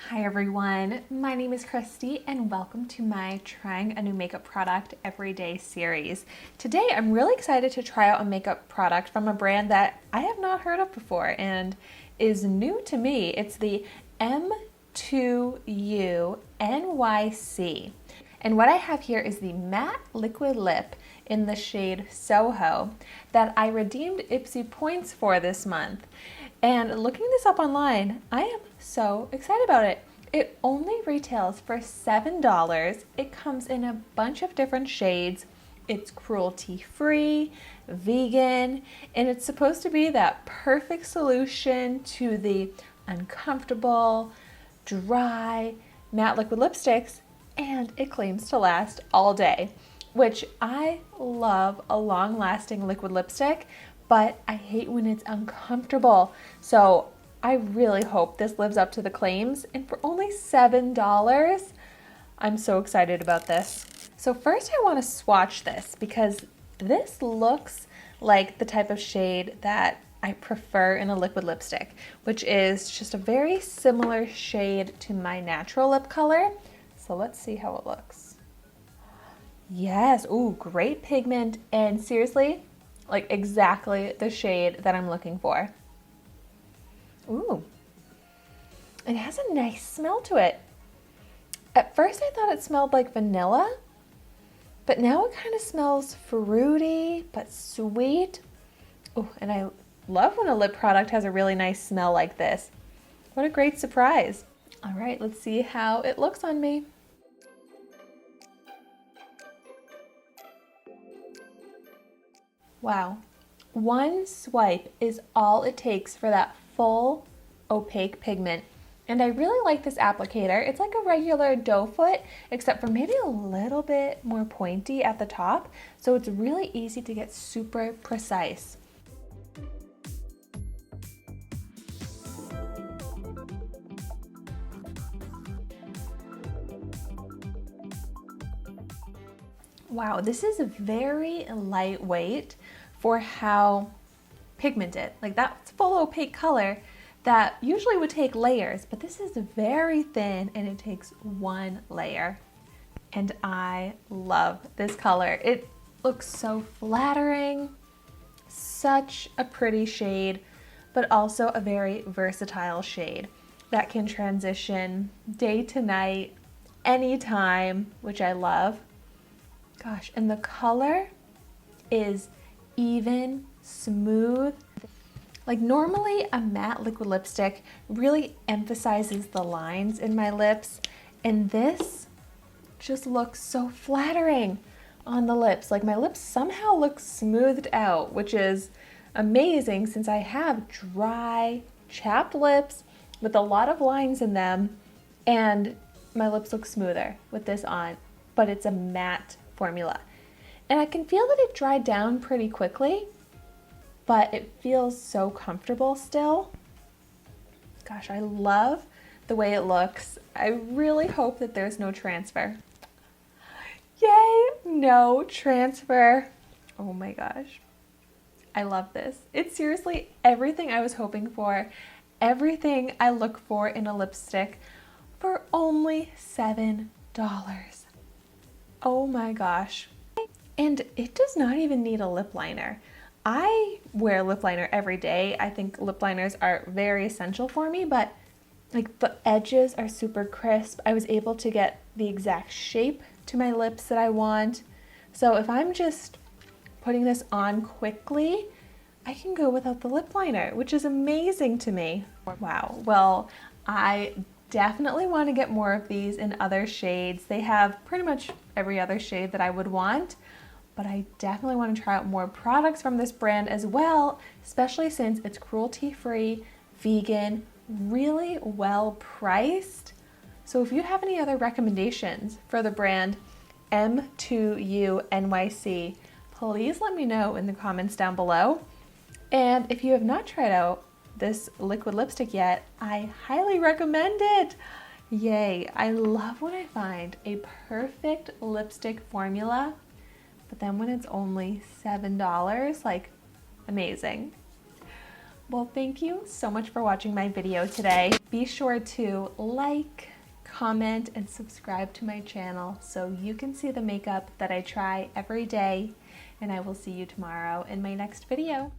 Hi everyone, my name is Christy and welcome to my Trying a New Makeup Product Everyday series. Today I'm really excited to try out a makeup product from a brand that I have not heard of before and is new to me. It's the M2U Nyc. And what I have here is the matte liquid lip in the shade Soho that I redeemed ipsy points for this month. And looking this up online, I am so excited about it. It only retails for $7. It comes in a bunch of different shades. It's cruelty-free, vegan, and it's supposed to be that perfect solution to the uncomfortable, dry, matte liquid lipsticks, and it claims to last all day, which I love a long-lasting liquid lipstick, but I hate when it's uncomfortable. So I really hope this lives up to the claims, and for only $7, I'm so excited about this. So first I want to swatch this because this looks like the type of shade that I prefer in a liquid lipstick, which is just a very similar shade to my natural lip color. So let's see how it looks. Yes, ooh, great pigment, and seriously, like exactly the shade that I'm looking for. Ooh, it has a nice smell to it. At first I thought it smelled like vanilla, but now it kind of smells fruity but sweet. Oh, and I love when a lip product has a really nice smell like this. What a great surprise. All right, let's see how it looks on me. Wow, one swipe is all it takes for that full opaque pigment. And I really like this applicator. It's like a regular doe foot, except for maybe a little bit more pointy at the top. So it's really easy to get super precise. Wow, this is very lightweight for how pigmented. Like that's full opaque color that usually would take layers, but this is very thin and it takes one layer. And I love this color. It looks so flattering, such a pretty shade, but also a very versatile shade that can transition day to night, anytime, which I love. Gosh, and the color is even, smooth. Like normally a matte liquid lipstick really emphasizes the lines in my lips, and this just looks so flattering on the lips. Like my lips somehow look smoothed out, which is amazing since I have dry, chapped lips with a lot of lines in them, and my lips look smoother with this on, but it's a matte formula. And I can feel that it dried down pretty quickly, but it feels so comfortable still. Gosh, I love the way it looks. I really hope that there's no transfer. Yay, no transfer. Oh my gosh. I love this. It's seriously everything I was hoping for, everything I look for in a lipstick for only $7. Oh my gosh. And it does not even need a lip liner. I wear lip liner every day. I think lip liners are very essential for me, but like the edges are super crisp. I was able to get the exact shape to my lips that I want. So if I'm just putting this on quickly, I can go without the lip liner, which is amazing to me. Wow, well, I definitely want to get more of these in other shades. They have pretty much every other shade that I would want, but I definitely want to try out more products from this brand as well, especially since it's cruelty-free, vegan, really well priced. So if you have any other recommendations for the brand M2U Nyc, please let me know in the comments down below. And if you have not tried out this liquid lipstick yet, I highly recommend it. Yay, I love when I find a perfect lipstick formula, but then when it's only $7, like amazing. Well, thank you so much for watching my video today. Be sure to like, comment, and subscribe to my channel so you can see the makeup that I try every day, and I will see you tomorrow in my next video.